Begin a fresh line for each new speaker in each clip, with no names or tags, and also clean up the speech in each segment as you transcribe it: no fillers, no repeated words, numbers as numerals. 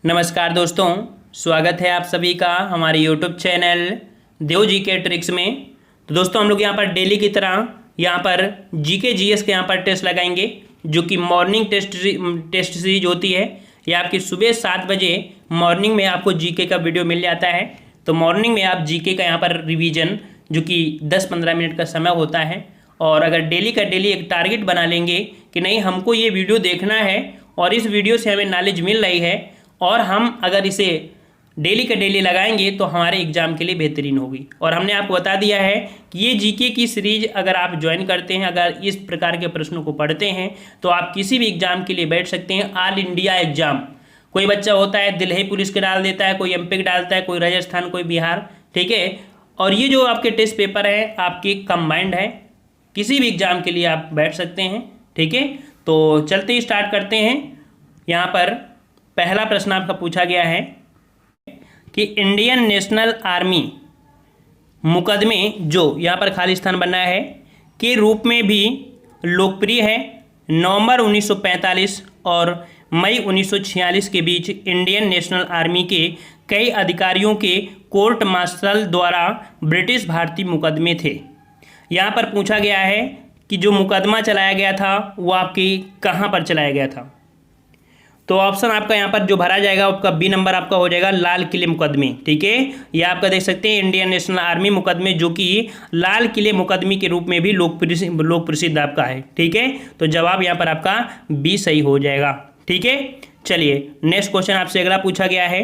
नमस्कार दोस्तों, स्वागत है आप सभी का हमारे YouTube चैनल देव जी के ट्रिक्स में। तो दोस्तों हम लोग यहाँ पर डेली की तरह यहाँ पर जीके जीएस के यहाँ पर टेस्ट लगाएंगे, जो कि मॉर्निंग टेस्ट सीरीज होती है। ये आपकी सुबह 7 बजे मॉर्निंग में आपको जीके का वीडियो मिल जाता है। तो मॉर्निंग में आप जीके का यहाँ पर रिवीजन, जो कि 10-15 मिनट का समय होता है, और अगर डेली का डेली एक टारगेट बना लेंगे कि नहीं हमको ये वीडियो देखना है और इस वीडियो से हमें नॉलेज मिल रही है और हम अगर इसे डेली का डेली लगाएंगे तो हमारे एग्जाम के लिए बेहतरीन होगी। और हमने आपको बता दिया है कि ये जीके की सीरीज अगर आप ज्वाइन करते हैं, अगर इस प्रकार के प्रश्नों को पढ़ते हैं तो आप किसी भी एग्जाम के लिए बैठ सकते हैं। ऑल इंडिया एग्जाम, कोई बच्चा होता है दिल्ली पुलिस के डाल देता है, कोई एमपी डालता है, कोई राजस्थान, कोई बिहार, ठीक है। और ये जो आपके टेस्ट पेपर है आपके कंबाइंड है, किसी भी एग्जाम के लिए आप बैठ सकते हैं, ठीक है। तो चलते ही स्टार्ट करते हैं। यहाँ पर पहला प्रश्न आपका पूछा गया है कि इंडियन नेशनल आर्मी मुकदमे जो यहाँ पर खाली स्थान बना है के रूप में भी लोकप्रिय है। नवंबर 1945 और मई 1946 के बीच इंडियन नेशनल आर्मी के कई अधिकारियों के कोर्ट मार्शल द्वारा ब्रिटिश भारतीय मुकदमे थे। यहाँ पर पूछा गया है कि जो मुकदमा चलाया गया था वो आपकी कहाँ पर चलाया गया था। तो ऑप्शन आपका यहाँ पर जो भरा जाएगा आपका बी नंबर आपका हो जाएगा लाल किले मुकदमे, ठीक है। ये आपका देख सकते हैं इंडियन नेशनल आर्मी मुकदमे, जो कि लाल किले मुकदमे के रूप में भी लोक प्रसिद्ध आपका है, ठीक है। तो जवाब यहाँ पर आपका बी सही हो जाएगा, ठीक है। चलिए नेक्स्ट क्वेश्चन आपसे अगला पूछा गया है,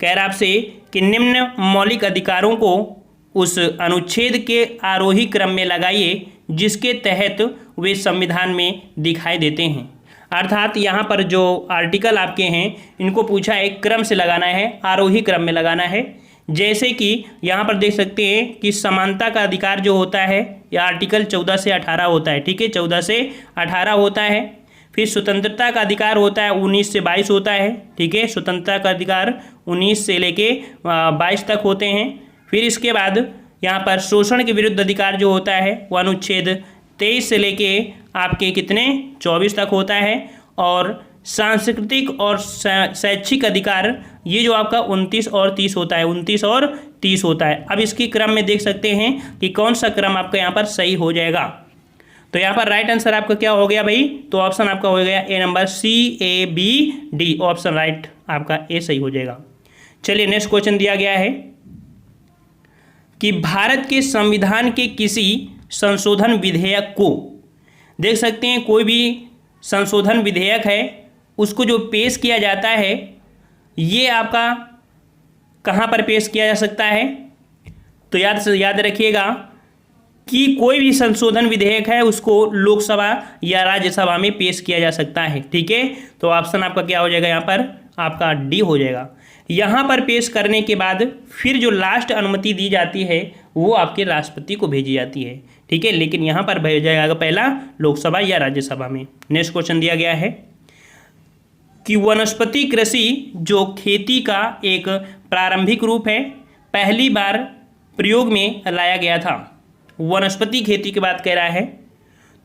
कह रहा आपसे कि निम्न मौलिक अधिकारों को उस अनुच्छेद के आरोही क्रम में लगाइए जिसके तहत वे संविधान में दिखाई देते हैं। अर्थात यहाँ पर जो आर्टिकल आपके हैं इनको पूछा है क्रम से लगाना है, आरोही क्रम में लगाना है। जैसे कि यहाँ पर देख सकते हैं कि समानता का अधिकार जो होता है यह आर्टिकल 14 से 18 होता है, ठीक है, 14 से 18 होता है। फिर स्वतंत्रता का अधिकार होता है 19 से 22 होता है, ठीक है, स्वतंत्रता का अधिकार 19 से लेके 22 तक होते हैं। फिर इसके बाद यहाँ पर शोषण के विरुद्ध अधिकार जो होता है वह अनुच्छेद 23 से लेके आपके कितने 24 तक होता है। और सांस्कृतिक और शैक्षिक अधिकार ये जो आपका 29 और 30 होता है, 29 और 30 होता है। अब इसकी क्रम में देख सकते हैं कि कौन सा क्रम आपका यहाँ पर सही हो जाएगा। तो यहाँ पर राइट आंसर आपका क्या हो गया भाई, तो ऑप्शन आपका हो गया ए नंबर CABD, ऑप्शन राइट आपका ए सही हो जाएगा। चलिए नेक्स्ट क्वेश्चन दिया गया है कि भारत के संविधान के किसी संशोधन विधेयक को, देख सकते हैं कोई भी संशोधन विधेयक है उसको जो पेश किया जाता है ये आपका कहाँ पर पेश किया जा सकता है। तो याद रखिएगा कि कोई भी संशोधन विधेयक है उसको लोकसभा या राज्यसभा में पेश किया जा सकता है, ठीक है। तो ऑप्शन आपका क्या हो जाएगा, यहाँ पर आपका डी हो जाएगा। यहाँ पर पेश करने के बाद फिर जो लास्ट अनुमति दी जाती है वो आपके राष्ट्रपति को भेजी जाती है, ठीक है। लेकिन यहाँ पर भेजा जाएगा पहला लोकसभा या राज्यसभा में। नेक्स्ट क्वेश्चन दिया गया है कि वनस्पति कृषि जो खेती का एक प्रारंभिक रूप है पहली बार प्रयोग में लाया गया था। वनस्पति खेती की बात कह रहा है,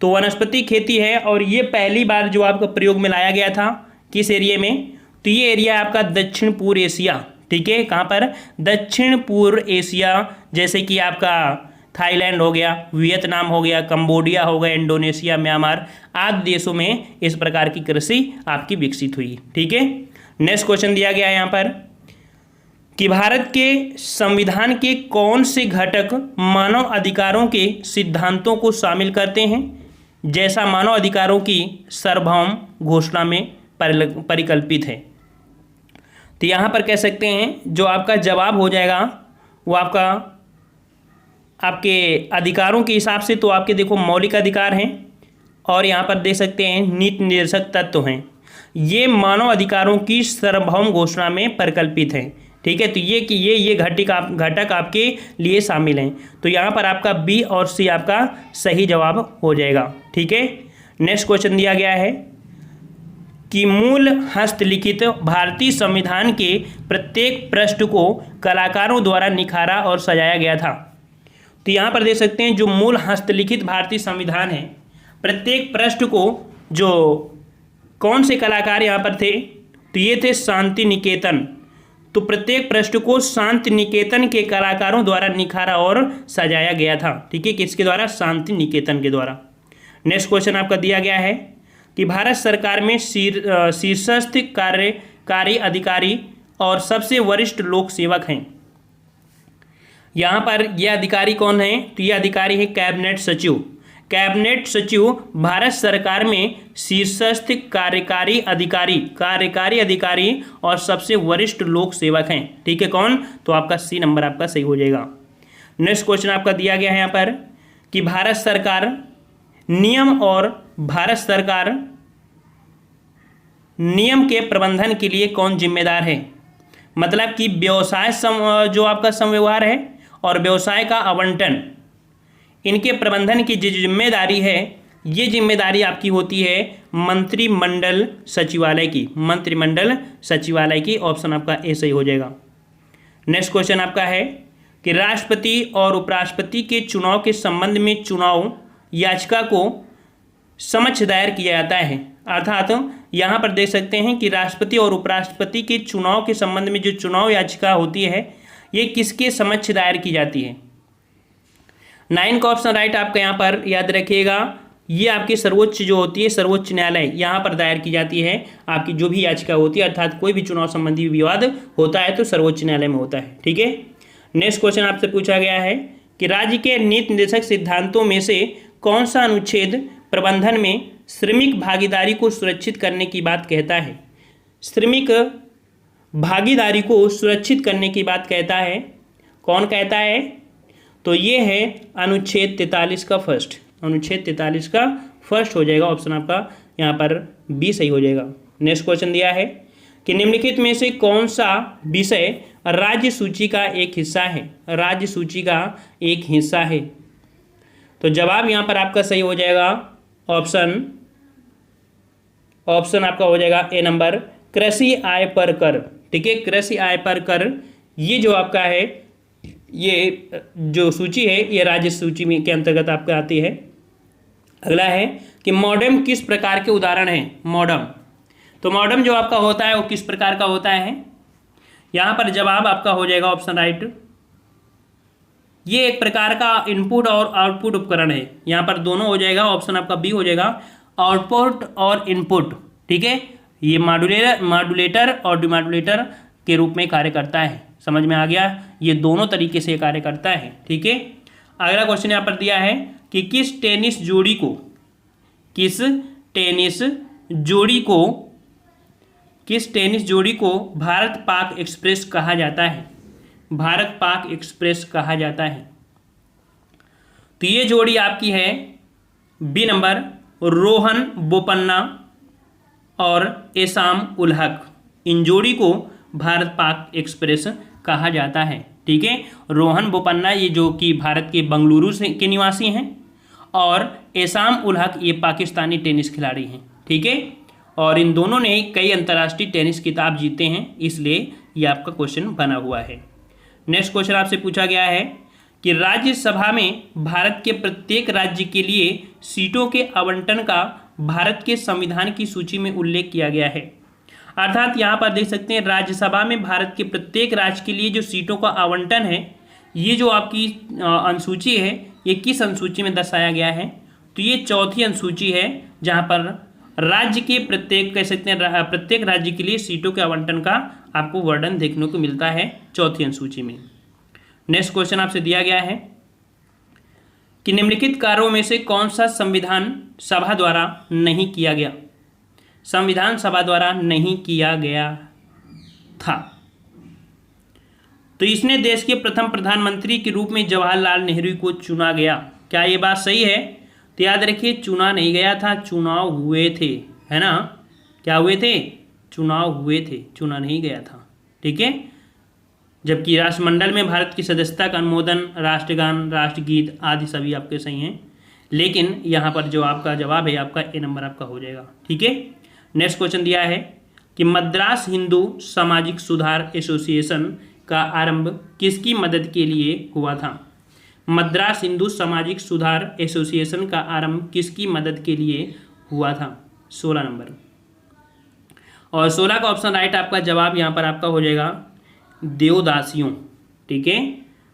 तो वनस्पति खेती है और ये पहली बार जो आपका प्रयोग में लाया गया था किस एरिया में, तो ये एरिया आपका दक्षिण पूर्व एशिया, ठीक है। कहाँ पर, दक्षिण पूर्व एशिया, जैसे कि आपका थाईलैंड हो गया, वियतनाम हो गया, कंबोडिया हो गया, इंडोनेशिया, म्यांमार आदि देशों में इस प्रकार की कृषि आपकी विकसित हुई, ठीक है। नेक्स्ट क्वेश्चन दिया गया है यहाँ पर कि भारत के संविधान के कौन से घटक मानव अधिकारों के सिद्धांतों को शामिल करते हैं जैसा मानव अधिकारों की सार्वभौम घोषणा में परिकल्पित है। तो यहाँ पर कह सकते हैं जो आपका जवाब हो जाएगा वो आपका आपके अधिकारों के हिसाब से, तो आपके देखो मौलिक अधिकार हैं और यहाँ पर देख सकते हैं नीति निर्देशक तत्व हैं, ये मानव अधिकारों की सार्वभौम घोषणा में परिकल्पित हैं, ठीक है। तो ये घटक आपके लिए शामिल हैं। तो यहाँ पर आपका बी और सी आपका सही जवाब हो जाएगा, ठीक है। नेक्स्ट क्वेश्चन दिया गया है कि मूल हस्तलिखित भारतीय संविधान के प्रत्येक पृष्ठ को कलाकारों द्वारा निखारा और सजाया गया था। तो यहाँ पर देख सकते हैं जो मूल हस्तलिखित भारतीय संविधान है प्रत्येक पृष्ठ को जो कौन से कलाकार यहाँ पर थे, तो ये थे शांति निकेतन। तो प्रत्येक पृष्ठ को शांति निकेतन के कलाकारों द्वारा निखारा और सजाया गया था। ठीक है, किसके द्वारा? शांति निकेतन के द्वारा। नेक्स्ट क्वेश्चन आपका दिया गया है कि भारत सरकार में शीर्षस्थ कार्यकारी अधिकारी और सबसे वरिष्ठ लोक सेवक हैं। यहाँ पर यह अधिकारी कौन है? तो यह अधिकारी है कैबिनेट सचिव। कैबिनेट सचिव भारत सरकार में शीर्षस्थ कार्यकारी अधिकारी और सबसे वरिष्ठ लोक सेवक हैं। ठीक है, कौन? तो आपका सी नंबर आपका सही हो जाएगा। नेक्स्ट क्वेश्चन आपका दिया गया है यहाँ पर कि भारत सरकार नियम के प्रबंधन के लिए कौन जिम्मेदार है? मतलब कि व्यवसाय जो आपका संव्यवहार है और व्यवसाय का आवंटन, इनके प्रबंधन की जो जिम्मेदारी है, ये जिम्मेदारी आपकी होती है मंत्रिमंडल सचिवालय की। मंत्रिमंडल सचिवालय की, ऑप्शन आपका ए सही हो जाएगा। नेक्स्ट क्वेश्चन आपका है कि राष्ट्रपति और उपराष्ट्रपति के चुनाव के संबंध में चुनाव याचिका को समक्ष दायर किया जाता है। अर्थात यहाँ पर देख सकते हैं कि राष्ट्रपति और उपराष्ट्रपति के चुनाव के संबंध में जो चुनाव याचिका होती है, ये किसके समक्ष दायर की जाती है? 9 का ऑप्शन राइट आपका यहाँ पर याद रखिएगा। ये आपकी सर्वोच्च जो होती है, सर्वोच्च न्यायालय, यहाँ पर दायर की जाती है। आपकी जो भी याचिका होती है, अर्थात कोई भी चुनाव संबंधी विवाद होता है तो सर्वोच्च न्यायालय में होता है। ठीक है, नेक्स्ट क्वेश्चन आपसे पूछा गया है कि राज्य के नीति निर्देशक सिद्धांतों में से कौन सा अनुच्छेद प्रबंधन में श्रमिक भागीदारी को सुरक्षित करने की बात कहता है? श्रमिक भागीदारी को सुरक्षित करने की बात कहता है, कौन कहता है? तो ये है अनुच्छेद 43 का फर्स्ट। अनुच्छेद 43 का फर्स्ट हो जाएगा, ऑप्शन आपका यहाँ पर बी सही हो जाएगा। नेक्स्ट क्वेश्चन दिया है कि निम्नलिखित में से कौन सा विषय राज्य सूची का एक हिस्सा है? राज्य सूची का एक हिस्सा है। तो जवाब यहाँ पर आपका सही हो जाएगा, ऑप्शन आपका हो जाएगा ए नंबर, कृषि आय पर कर। ठीक है, कृषि आय पर कर, ये जो आपका है, ये जो सूची है, ये राज्य सूची में के अंतर्गत आपका आती है। अगला है कि मॉडम किस प्रकार के उदाहरण हैं? मॉडम, तो मॉडम जो आपका होता है वो किस प्रकार का होता है? यहाँ पर जवाब आपका हो जाएगा ऑप्शन राइट, ये एक प्रकार का इनपुट और आउटपुट उपकरण है। यहाँ पर दोनों हो जाएगा, ऑप्शन आपका बी हो जाएगा, आउटपुट और इनपुट। ठीक है, ये मॉड्यूलेटर और डिमॉड्यूलेटर के रूप में कार्य करता है। समझ में आ गया? ये दोनों तरीके से कार्य करता है। ठीक है, अगला क्वेश्चन यहाँ पर दिया है कि किस टेनिस जोड़ी को भारत पाक एक्सप्रेस कहा जाता है? भारत पाक एक्सप्रेस कहा जाता है। तो ये जोड़ी आपकी है बी नंबर, रोहन बोपन्ना और एसाम उल हक। इन जोड़ी को भारत पाक एक्सप्रेस कहा जाता है। ठीक है, रोहन बोपन्ना ये जो कि भारत के बंगलुरु से के निवासी हैं, और एसाम उल हक ये पाकिस्तानी टेनिस खिलाड़ी हैं। ठीक है, और इन दोनों ने कई अंतर्राष्ट्रीय टेनिस खिताब जीते हैं, इसलिए ये आपका क्वेश्चन बना हुआ है। नेक्स्ट क्वेश्चन आपसे पूछा गया है कि राज्यसभा में भारत के प्रत्येक राज्य के लिए सीटों के आवंटन का भारत के संविधान की सूची में उल्लेख किया गया है। अर्थात यहाँ पर देख सकते हैं राज्यसभा में भारत के प्रत्येक राज्य के लिए जो सीटों का आवंटन है, ये जो आपकी अनुसूची है, ये किस अनुसूची में दर्शाया गया है? तो ये चौथी अनुसूची है, जहाँ पर राज्य के प्रत्येक कह सकते हैं प्रत्येक राज्य के लिए सीटों के आवंटन का आपको वर्णन देखने को मिलता है चौथी अनुसूची में। नेक्स्ट क्वेश्चन आपसे दिया गया है कि निम्नलिखित कार्यों में से कौन सा संविधान सभा द्वारा नहीं किया गया? संविधान सभा द्वारा नहीं किया गया था। तो इसने देश के प्रथम प्रधानमंत्री के रूप में जवाहरलाल नेहरू को चुना गया। क्या ये बात सही है? तो याद रखिए, चुना नहीं गया था, चुनाव हुए थे, है ना? क्या हुए थे? चुनाव हुए थे, चुना नहीं गया था। ठीक है, जबकि राष्ट्रमंडल में भारत की सदस्यता का अनुमोदन, राष्ट्रगान, राष्ट्रगीत आदि सभी आपके सही हैं, लेकिन यहाँ पर जो आपका जवाब है आपका ए नंबर आपका हो जाएगा। ठीक है, नेक्स्ट क्वेश्चन दिया है कि मद्रास हिंदू सामाजिक सुधार एसोसिएशन का आरंभ किसकी मदद के लिए हुआ था? मद्रास हिंदू सामाजिक सुधार एसोसिएशन का आरंभ किसकी मदद के लिए हुआ था? 16 नंबर। और 16 का ऑप्शन राइट आपका जवाब यहाँ पर आपका हो जाएगा देवदासियों। ठीक है,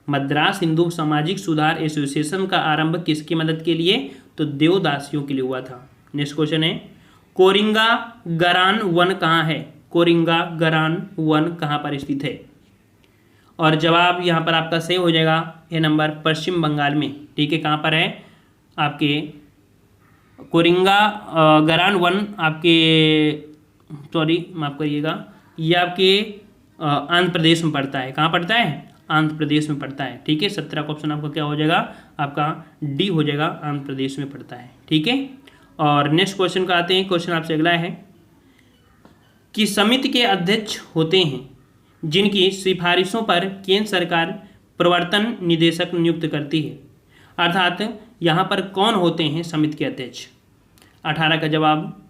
मद्रास हिंदू सामाजिक सुधार एसोसिएशन का आरंभ किसकी मदद के लिए? तो देवदासियों के लिए हुआ था। नेक्स्ट क्वेश्चन है कोरिंगा गरान वन कहाँ है? कोरिंगा गरान वन कहाँ पर स्थित है? और जवाब यहाँ पर आपका सही हो जाएगा ए नंबर, पश्चिम बंगाल में। ठीक है, कहाँ पर है? आपके कोरिंगा गरान वन आपके, सॉरी माफ करिएगा, ये आपके आंध्र प्रदेश में पड़ता है। कहाँ पड़ता है? आंध्र प्रदेश में पड़ता है। ठीक है, 17 का ऑप्शन आपका क्या हो जाएगा? आपका डी हो जाएगा, आंध्र प्रदेश में पड़ता है। ठीक है, और नेक्स्ट क्वेश्चन का आते हैं। क्वेश्चन आपसे अगला है कि समिति के अध्यक्ष होते हैं जिनकी सिफारिशों पर केंद्र सरकार प्रवर्तन निदेशक नियुक्त करती है, अर्थात यहाँ पर कौन होते हैं समिति के अध्यक्ष? 18 का जवाब,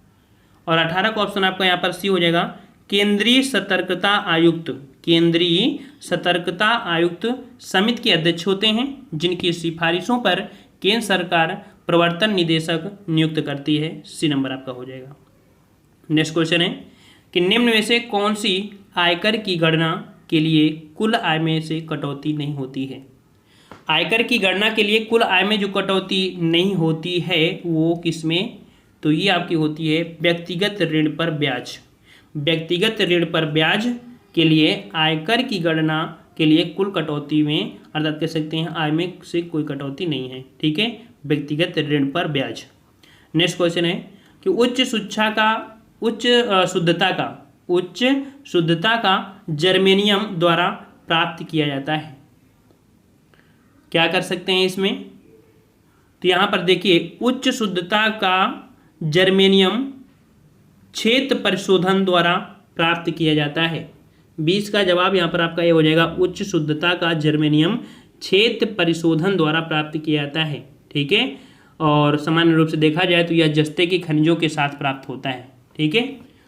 और 18 का ऑप्शन आपका यहाँ पर सी हो जाएगा, केंद्रीय सतर्कता आयुक्त। केंद्रीय सतर्कता आयुक्त समिति के अध्यक्ष होते हैं जिनकी सिफारिशों पर केंद्र सरकार प्रवर्तन निदेशक नियुक्त करती है। सी नंबर आपका हो जाएगा। नेक्स्ट क्वेश्चन है कि निम्न में से कौन सी आयकर की गणना के लिए कुल आय में से कटौती नहीं होती है? आयकर की गणना के लिए कुल आय में जो कटौती नहीं होती है वो किसमें? तो ये आपकी होती है व्यक्तिगत ऋण पर ब्याज। व्यक्तिगत ऋण पर ब्याज के लिए आयकर की गणना के लिए कुल कटौती में, अर्थात कह सकते हैं आय में से कोई कटौती नहीं है। ठीक है, व्यक्तिगत ऋण पर ब्याज। नेक्स्ट क्वेश्चन है कि उच्च शुद्धता का जर्मेनियम द्वारा प्राप्त किया जाता है। क्या कर सकते हैं इसमें? तो यहाँ पर देखिए, उच्च शुद्धता का जर्मेनियम क्षेत्र परिशोधन द्वारा प्राप्त किया जाता है। 20 का जवाब यहाँ पर आपका ये हो जाएगा, उच्च शुद्धता का जर्मेनियम क्षेत्र परिशोधन द्वारा प्राप्त किया जाता है। ठीक है, और सामान्य रूप से देखा जाए तो यह जस्ते के खनिजों के साथ प्राप्त होता है। ठीक है,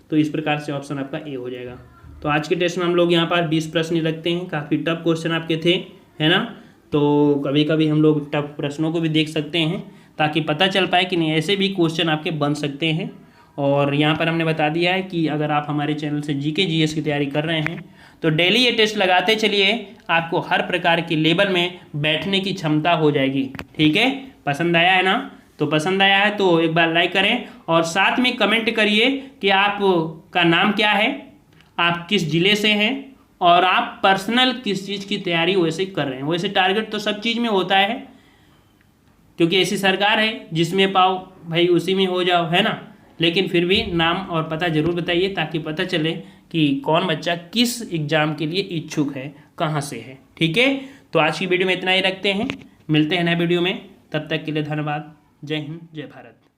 तो इस प्रकार से ऑप्शन आपका ए हो जाएगा। तो आज के टेस्ट में हम लोग यहाँ पर 20 प्रश्न रखते हैं। काफ़ी टफ क्वेश्चन आपके थे, है ना? तो कभी कभी हम लोग टफ प्रश्नों को भी देख सकते हैं ताकि पता चल पाए कि नहीं ऐसे भी क्वेश्चन आपके बन सकते हैं। और यहाँ पर हमने बता दिया है कि अगर आप हमारे चैनल से जीके जीएस की तैयारी कर रहे हैं तो डेली ये टेस्ट लगाते चलिए, आपको हर प्रकार के लेवल में बैठने की क्षमता हो जाएगी। ठीक है, पसंद आया है ना? तो पसंद आया है तो एक बार लाइक करें और साथ में कमेंट करिए कि आपका नाम क्या है, आप किस जिले से हैं और आप पर्सनल किस चीज़ की तैयारी वैसे कर रहे हैं। वैसे टारगेट तो सब चीज़ में होता है, क्योंकि ऐसी सरकार है जिसमें पाओ भाई उसी में हो जाओ, है ना? लेकिन फिर भी नाम और पता जरूर बताइए ताकि पता चले कि कौन बच्चा किस एग्ज़ाम के लिए इच्छुक है, कहाँ से है। ठीक है, तो आज की वीडियो में इतना ही रखते हैं, मिलते हैं नए वीडियो में। तब तक के लिए धन्यवाद। जय हिंद, जय भारत।